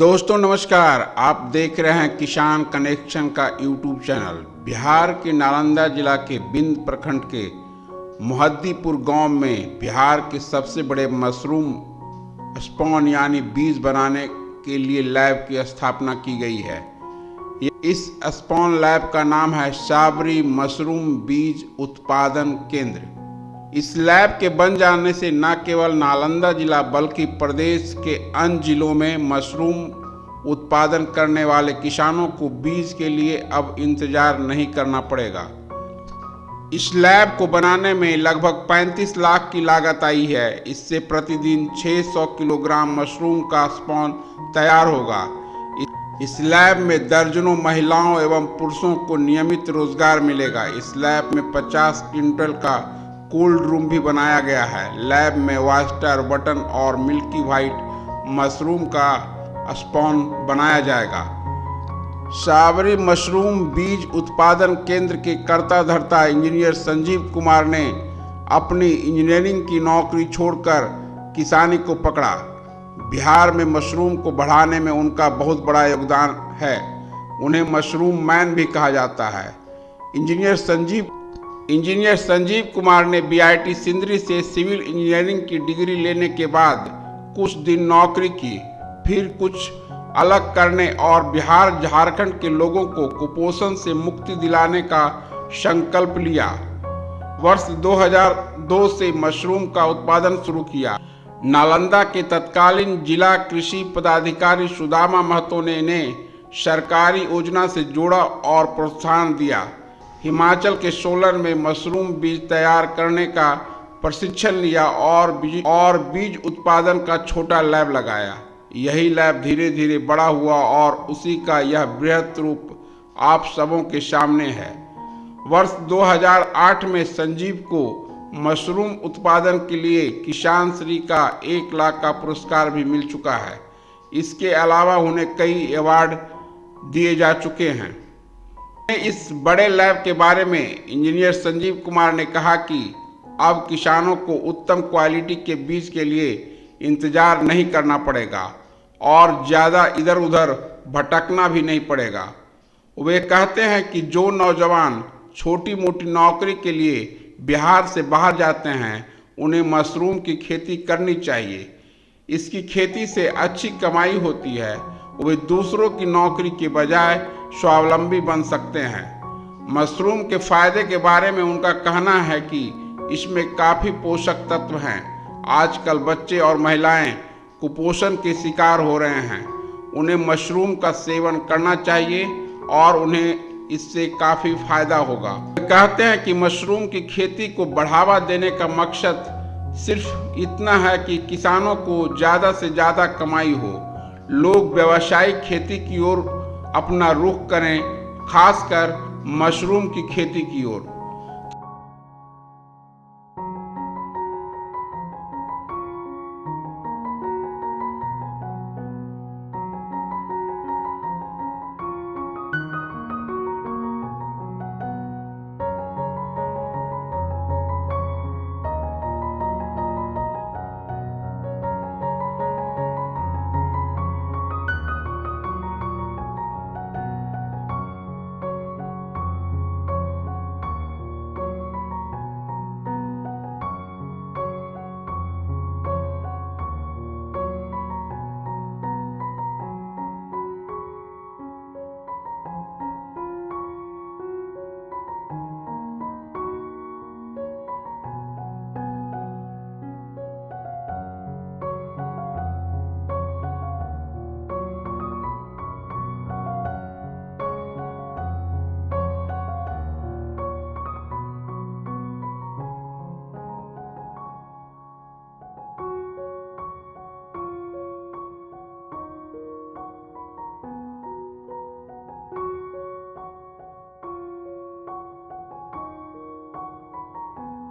दोस्तों नमस्कार, आप देख रहे हैं किसान कनेक्शन का यूट्यूब चैनल। बिहार के नालंदा जिला के बिंद प्रखंड के मुहद्दीपुर गांव में बिहार के सबसे बड़े मशरूम स्पॉन यानी बीज बनाने के लिए लैब की स्थापना की गई है। इस स्पॉन लैब का नाम है साबरी मशरूम बीज उत्पादन केंद्र। इस लैब के बन जाने से न केवल नालंदा जिला बल्कि प्रदेश के अन्य जिलों में मशरूम उत्पादन करने वाले किसानों को बीज के लिए अब इंतजार नहीं करना पड़ेगा। इस लैब को बनाने में लगभग 35 लाख की लागत आई है। इससे प्रतिदिन 600 किलोग्राम मशरूम का स्पॉन तैयार होगा। इस लैब में दर्जनों महिलाओं एवं पुरुषों को नियमित रोजगार मिलेगा। इस लैब में 50 क्विंटल का कोल्ड रूम भी बनाया गया है। लैब में वास्टर बटन और मिल्की वाइट मशरूम का स्पॉन बनाया जाएगा। साबरी मशरूम बीज उत्पादन केंद्र के कर्ता धर्ता इंजीनियर संजीव कुमार ने अपनी इंजीनियरिंग की नौकरी छोड़कर किसानी को पकड़ा। बिहार में मशरूम को बढ़ाने में उनका बहुत बड़ा योगदान है। उन्हें मशरूम मैन भी कहा जाता है। इंजीनियर संजीव कुमार ने बीआईटी सिंदरी से सिविल इंजीनियरिंग की डिग्री लेने के बाद कुछ दिन नौकरी की, फिर कुछ अलग करने और बिहार झारखंड के लोगों को कुपोषण से मुक्ति दिलाने का संकल्प लिया। वर्ष 2002 से मशरूम का उत्पादन शुरू किया। नालंदा के तत्कालीन जिला कृषि पदाधिकारी सुदामा महतो ने इन्हें सरकारी योजना से जोड़ा और प्रोत्साहन दिया। हिमाचल के सोलन में मशरूम बीज तैयार करने का प्रशिक्षण लिया और बीज उत्पादन का छोटा लैब लगाया। यही लैब धीरे धीरे बड़ा हुआ और उसी का यह बृहद रूप आप सबों के सामने है। वर्ष 2008 में संजीव को मशरूम उत्पादन के लिए किसान श्री का 1 लाख का पुरस्कार भी मिल चुका है। इसके अलावा उन्हें कई अवार्ड दिए जा चुके हैं। इस बड़े लैब के बारे में इंजीनियर संजीव कुमार ने कहा कि अब किसानों को उत्तम क्वालिटी के बीज के लिए इंतजार नहीं करना पड़ेगा और ज़्यादा इधर उधर भटकना भी नहीं पड़ेगा। वे कहते हैं कि जो नौजवान छोटी मोटी नौकरी के लिए बिहार से बाहर जाते हैं उन्हें मशरूम की खेती करनी चाहिए। इसकी खेती से अच्छी कमाई होती है। वे दूसरों की नौकरी के बजाय स्वावलंबी बन सकते हैं। मशरूम के फायदे के बारे में उनका कहना है कि इसमें काफ़ी पोषक तत्व हैं। आजकल बच्चे और महिलाएं कुपोषण के शिकार हो रहे हैं। उन्हें मशरूम का सेवन करना चाहिए और उन्हें इससे काफ़ी फायदा होगा। वे कहते हैं कि मशरूम की खेती को बढ़ावा देने का मकसद सिर्फ इतना है कि किसानों को ज़्यादा से ज़्यादा कमाई हो। लोग व्यावसायिक खेती की ओर अपना रुख करें, खासकर मशरूम की खेती की ओर।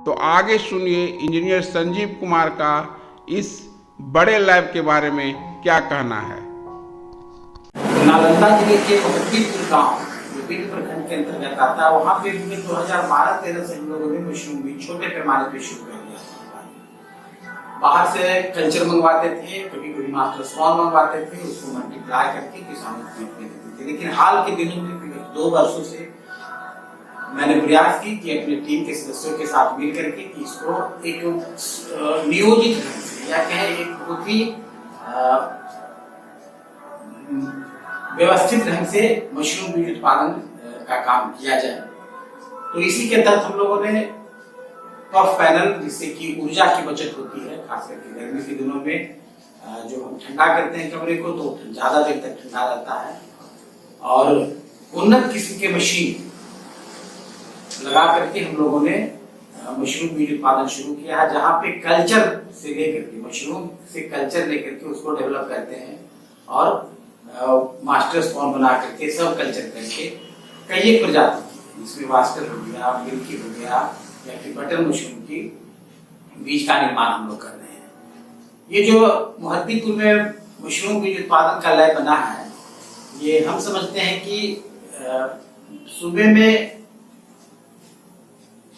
तो आगे सुनिए इंजीनियर संजीव कुमार का इस बड़े लैब के बारे में क्या कहना है। नालंदा जिले के मुहद्दीपुर गांव जो बिंद प्रखंड के अंतर्गत आता है, वहाँ पे 2012-13 से हम लोगों ने मशरूम भी छोटे पैमाने पे शुरू कर दिया। बाहर से कल्चर मंगवाते थे, कभी कभी मास्टर स्पॉन मंगवाते थे, उसको मल्टीप्लाई करके किसानों को देते थे। लेकिन हाल के दिनों में 2 वर्षों से मैंने प्रयास की कि अपने टीम के सदस्यों के साथ मिल करके कि इसको एक नियोजित ढंग से या कहें एक बहुत ही व्यवस्थित ढंग से मशरूम बीज उत्पादन का काम किया जाए। तो इसी के तहत हम लोगों ने पफ पैनल, जिससे कि ऊर्जा की बचत होती है, खास करके गर्मी के दिनों में जो हम ठंडा करते हैं कमरे को तो ज्यादा देर तक ठंडा रहता है, और उन्नत किस्म के मशीन लगा करके हम लोगों ने मशरूम बीज उत्पादन शुरू किया है, जहाँ पे कल्चर से लेकर के मशरूम से कल्चर लेकर के उसको डेवलप करते हैं और मास्टर स्पॉन बना करके सब कल्चर करके कई एक प्रजाति की, जिसमें वास्टर हो गया, मिल्की हो गया या फिर बटर मशरूम की बीज का निर्माण हम लोग कर रहे हैं। ये जो मोहद्दीपुर में मशरूम बीज उत्पादन का लय बना है, ये हम समझते हैं कि सूबे में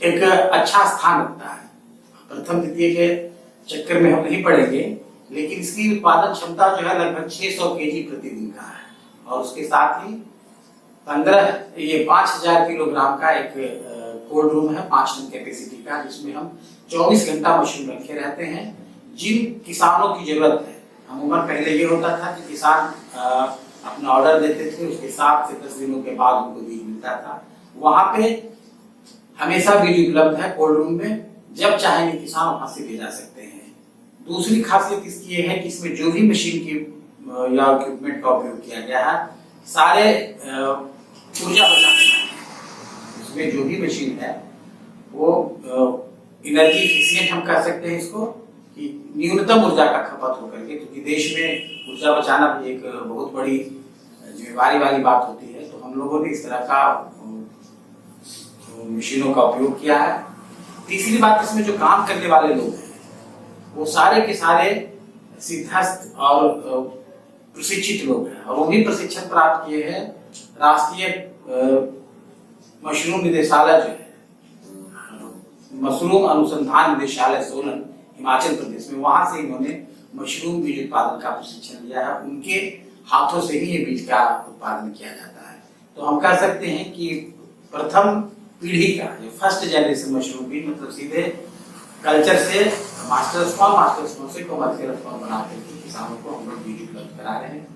एक अच्छा स्थान रखता है। प्रथम द्वितीय के चक्कर में हम नहीं पड़ेंगे, लेकिन इसकी उत्पादन क्षमता जो है लगभग 600 केजी प्रतिदिन का है, और उसके साथ ही 5000 किलोग्राम का एक कोल्ड रूम है 5 टन कैपेसिटी का, जिसमें हम 24 घंटा मशरूम रखे रहते हैं। जिन किसानों की जरूरत है, अमूमन पहले ये होता था कि किसान अपना ऑर्डर देते थे, उसके 7 से 10 दिनों के बाद उनको बीज मिलता था। वहां पे हमेशा बीज उपलब्ध है कोल्ड रूम में, जब चाहेंगे किसान वहां से ले जा सकते हैं। दूसरी खासियत इसकी ये है कि इसमें जो भी मशीन की या इक्विपमेंट का उपयोग किया गया है, सारे ऊर्जा बचाने हैं। इसमें जो भी मशीन है वो एनर्जी एफिशिएंट हम कह सकते हैं इसको, कि न्यूनतम ऊर्जा का खपत होकर के, क्योंकि देश में ऊर्जा बचाना भी एक बहुत बड़ी जिम्मेवारी वाली बात होती है। तो हम लोगों ने इस तरह का मशीनों का उपयोग किया है। तीसरी बात, इसमें जो काम करने वाले लोग हैं वो सारे के सारे सिद्धस्थ और प्रशिक्षित लोग हैं, और वो भी प्रशिक्षण प्राप्त किए हैं राष्ट्रीय मशरूम निदेशालय जो है, मशरूम अनुसंधान निदेशालय सोलन हिमाचल प्रदेश में, वहां से इन्होंने मशरूम बीज उत्पादन का प्रशिक्षण लिया है। उनके हाथों से ही ये बीज का उत्पादन किया जाता है। तो हम कह सकते हैं कि प्रथम पीढ़ी का जो फर्स्ट जनरेशन मशरूम बीज, मतलब सीधे कल्चर से मास्टर स्पॉन से कमर्शियल स्पॉन बना करके किसानों को हम लोग बीज उपलब्ध करा रहे हैं।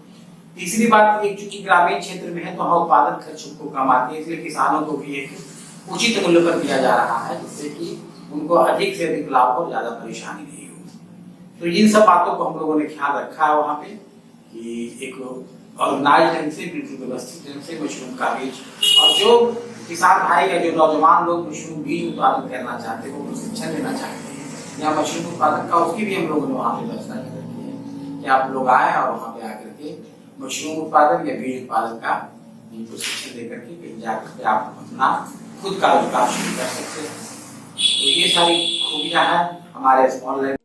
तीसरी बात, एक चूंकि ग्रामीण क्षेत्र में है तो वहाँ उत्पादन खर्च को कम आती है, इसलिए किसानों को भी एक उचित मूल्य पर दिया जा रहा है, जिससे कि उनको अधिक से अधिक लाभ और ज्यादा परेशानी नहीं हो। तो इन सब बातों को हम लोगों ने ख्याल रखा है वहाँ पे, कि एक ऑर्गेनाइज ढंग से, बिल्कुल व्यवस्थित ढंग से मशरूम का बीज, और जो किसान भाई या जो नौजवान लोग मशरूम बीज उत्पादन करना चाहते हैं, वो प्रशिक्षण लेना चाहते हैं या मशरूम उत्पादन का, उसकी भी हम लोगों ने वहाँ पे व्यवस्था कर रखी है कि आप लोग आए और वहाँ पे आकर के मशरूम उत्पादन या बीज उत्पादन का प्रशिक्षण लेकर के कहीं जाकर के आप अपना खुद का रोजगार शुरू कर सकते हैं। तो ये सारी खूबियाँ हैं हमारे स्मॉल लैंड